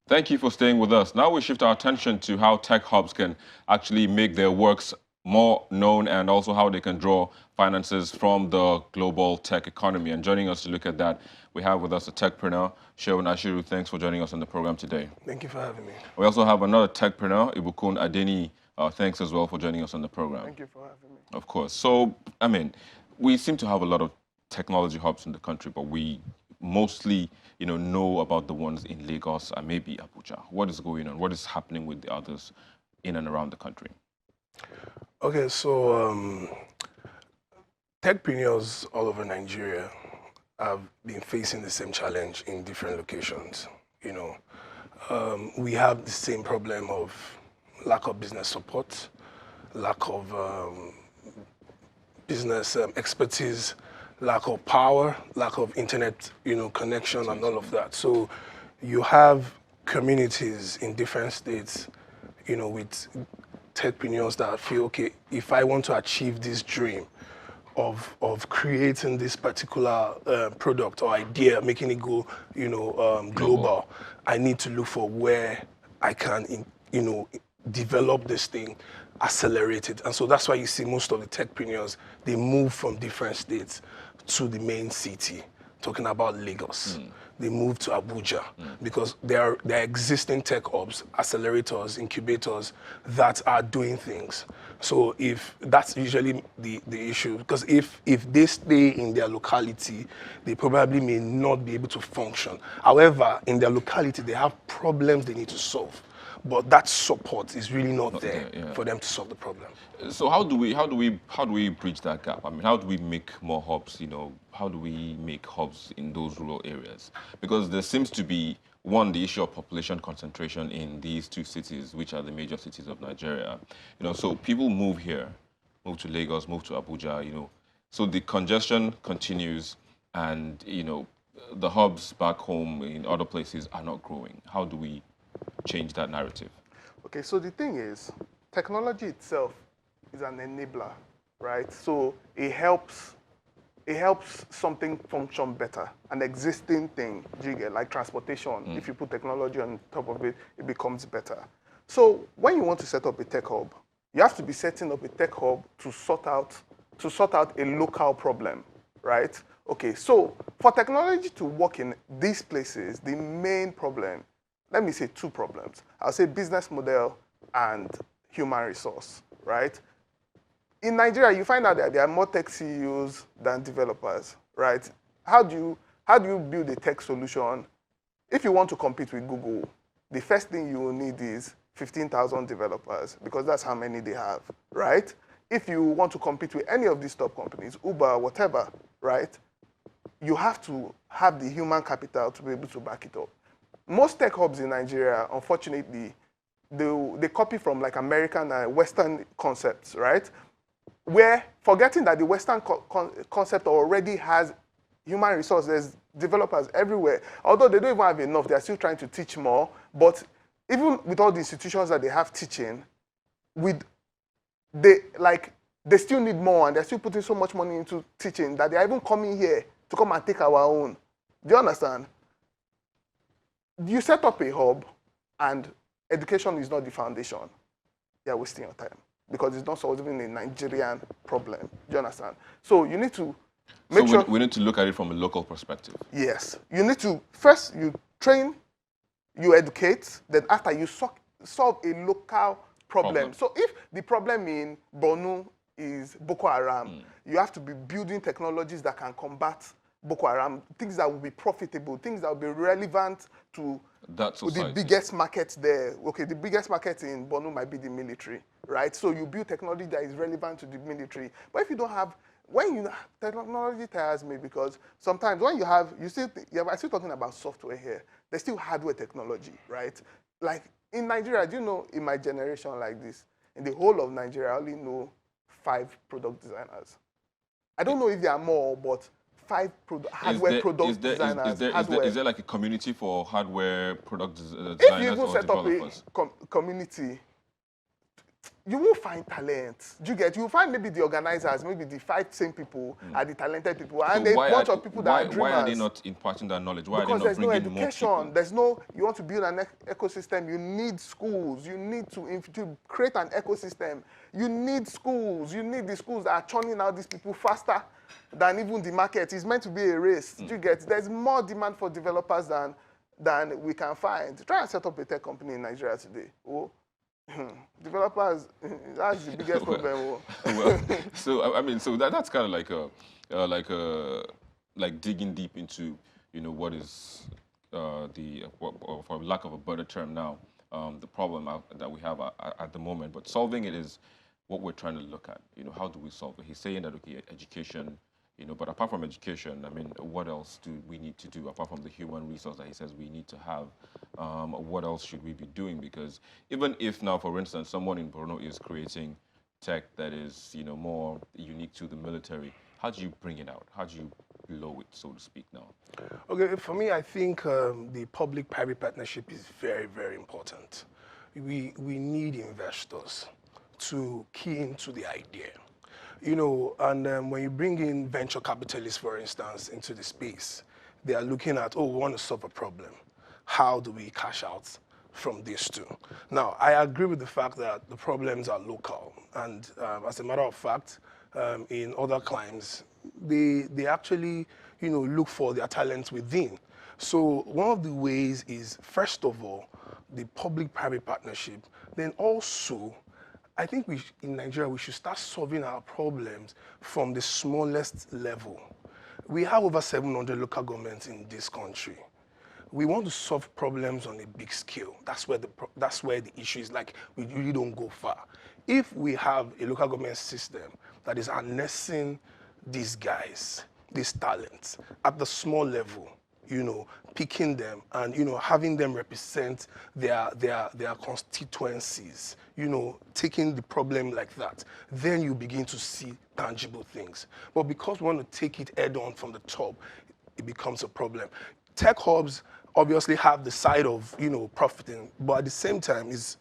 Thank you for staying with us. Now we shift our attention to how tech hubs can actually make their works more known and also how they can draw finances from the global tech economy. And joining us to look at that, we have with us a techpreneur, Sheun Ashiru. Thanks for joining us on the program today. Thank you for having me. We also have another techpreneur, Ibukun Adeni. Thanks as well for joining us on the program. Thank you for having me. Of course. So, I mean, we seem to have a lot of technology hubs in the country, but we mostly, know about the ones in Lagos and maybe Abuja. What is going on? What is happening with the others in and around the country? Okay, so techpreneurs all over Nigeria have been facing the same challenge in different locations. We have the same problem of lack of business support, lack of business expertise, lack of power, lack of internet, connection and all of that. So you have communities in different states, with techpreneurs that feel, okay, if I want to achieve this dream of creating this particular product or idea, making it go, global, I need to look for where I can, develop this thing, accelerate it. And so that's why you see most of the techpreneurs, they move from different states to the main city, talking about Lagos. They move to Abuja because there are existing tech hubs, accelerators, incubators that are doing things. So if that's usually the issue, because if they stay in their locality, they probably may not be able to function. However, in their locality, they have problems they need to solve. But that support is really not there for them to solve the problem. So how do we bridge that gap? I mean, how do we make more hubs? How do we make hubs in those rural areas? Because there seems to be the issue of population concentration in these two cities, which are the major cities of Nigeria. So people move here, move to Lagos, move to Abuja. So the congestion continues, and the hubs back home in other places are not growing. How do we change that narrative? Okay, so the thing is, technology itself is an enabler, right? So it helps something function better, an existing thing, like transportation. If you put technology on top of it, it becomes better. So when you want to set up a tech hub, you have to be setting up a tech hub to sort out a local problem, right? Okay, so for technology to work in these places, the main problem, let me say two problems. I'll say business model and human resource, right? In Nigeria, you find out that there are more tech CEOs than developers, right? How do you build a tech solution? If you want to compete with Google, the first thing you will need is 15,000 developers, because that's how many they have, right? If you want to compete with any of these top companies, Uber, whatever, right? You have to have the human capital to be able to back it up. Most tech hubs in Nigeria, unfortunately, they copy from like American and Western concepts, right? Where forgetting that the Western concept already has human resources, developers everywhere. Although they don't even have enough, they're still trying to teach more. But even with all the institutions that they have teaching, they still need more, and they're still putting so much money into teaching that they're even coming here to come and take our own. Do you understand? You set up a hub and education is not the foundation, you're wasting your time because it's not solving a Nigerian problem. Do you understand? So you need to make sure... we need to look at it from a local perspective. Yes. You need to, first you train, you educate, then after you solve a local problem. So if the problem in Borno is Boko Haram, you have to be building technologies that can combat Boko Haram, things that will be profitable, things that will be relevant to the biggest market there. Okay, the biggest market in Borno might be the military, right? So you build technology that is relevant to the military. But if you don't have, technology tires me because sometimes when I'm still talking about software here, there's still hardware technology, right? Like in Nigeria, do you know, in my generation like this, in the whole of Nigeria, I only know 5 product designers. I don't know if there are more, but 5 hardware product designers. Is there like a community for hardware product designers if you even or set developers? up a community, you won't find talent. Do you get? You'll find maybe the organizers, maybe the 5 same people are the talented people, and a bunch of people that are dreamers. Why are they not imparting that knowledge? Why Because are they not there's no bringing education. more people? There's no. You want to build an ecosystem. You need schools. You need to create an ecosystem. You need schools. You need the schools that are churning out these people faster than even the market. It's meant to be a race. Do you get? There's more demand for developers than we can find. Try and set up a tech company in Nigeria today. Oh. Developers, that's the biggest problem. Well, so I mean, so that's kind of like digging deep into, you know, what is for lack of a better term now, the problem that we have at the moment. But solving it is what we're trying to look at. You know, how do we solve it? He's saying that, okay, education. You know, but apart from education, I mean, what else do we need to do apart from the human resource that he says we need to have? What else should we be doing? Because even if now, for instance, someone in Borno is creating tech that is, you know, more unique to the military, how do you bring it out? How do you blow it, so to speak, now? Okay, for me, I think the public-private partnership is very, very important. We need investors to key into the idea. You know, and when you bring in venture capitalists, for instance, into the space, they are looking at, oh, we want to solve a problem. How do we cash out from this too? Now, I agree with the fact that the problems are local. And as a matter of fact, in other climes, they actually, you know, look for their talents within. So one of the ways is, first of all, the public-private partnership. Then also, I think in Nigeria, we should start solving our problems from the smallest level. We have over 700 local governments in this country. We want to solve problems on a big scale. That's where the issue is. Like, we really don't go far. If we have a local government system that is harnessing these guys, these talents, at the small level, you know, picking them and, you know, having them represent their constituencies, you know, taking the problem like that, then you begin to see tangible things. But because we want to take it head on from the top, it becomes a problem. Tech hubs obviously have the side of, you know, profiting, but at the same time is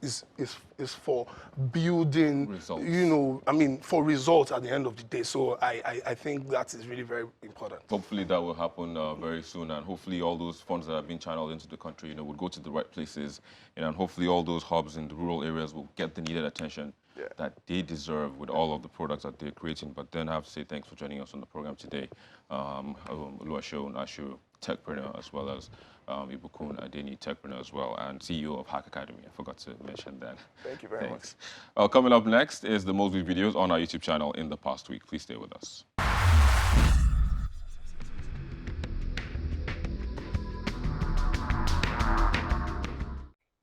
for building results. You know, I mean, for results at the end of the day. So I think that is really very important. Hopefully that will happen very soon, and hopefully all those funds that have been channeled into the country, you know, will go to the right places, and hopefully all those hubs in the rural areas will get the needed attention that they deserve with all of the products that they're creating. But then I have to say thanks for joining us on the program today. Oluwaseun Ashu, techpreneur, as well as Ibukun Adeni, techpreneur as well, and CEO of Hack Academy. I forgot to mention that. Thank you very much. Coming up next is the most viewed videos on our YouTube channel in the past week. Please stay with us.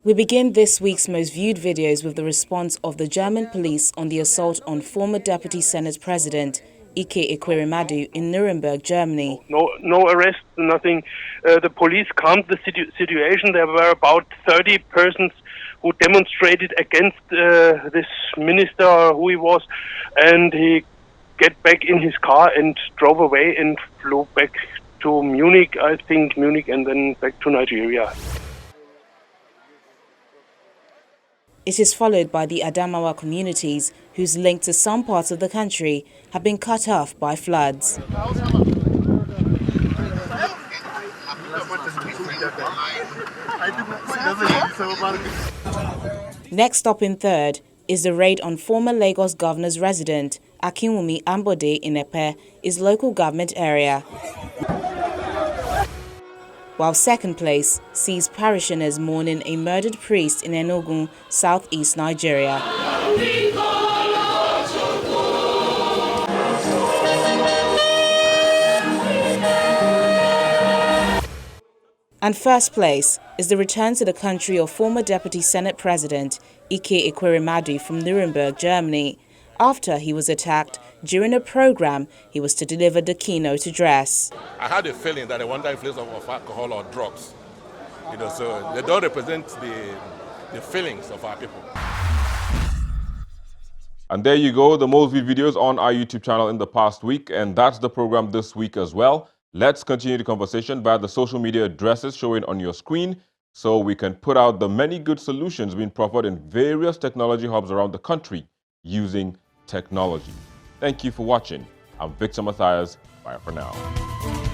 We begin this week's most viewed videos with the response of the German police on the assault on former Deputy Senate President Ike Ekweremadu in Nuremberg, Germany. No arrests, nothing. The police calmed the situation. There were about 30 persons who demonstrated against this minister, who he was, and he get back in his car and drove away and flew back to Munich, I think Munich, and then back to Nigeria. It is followed by the Adamawa communities, whose link to some parts of the country have been cut off by floods. Next up in third is the raid on former Lagos governor's resident, Akinwumi Ambode in Epe, his local government area. While second place sees parishioners mourning a murdered priest in Enugu, southeast Nigeria. And first place is the return to the country of former Deputy Senate President Ike Ekweremadu from Nuremberg, Germany, after he was attacked during a program he was to deliver the keynote address. I had a feeling that they want the influence of alcohol or drugs, you know, so they don't represent the feelings of our people. And there you go, the most viewed videos on our YouTube channel in the past week, and that's the program this week as well. Let's continue the conversation via the social media addresses showing on your screen, so we can put out the many good solutions being proffered in various technology hubs around the country using technology. Thank you for watching. I'm Victor Matthias. Bye for now.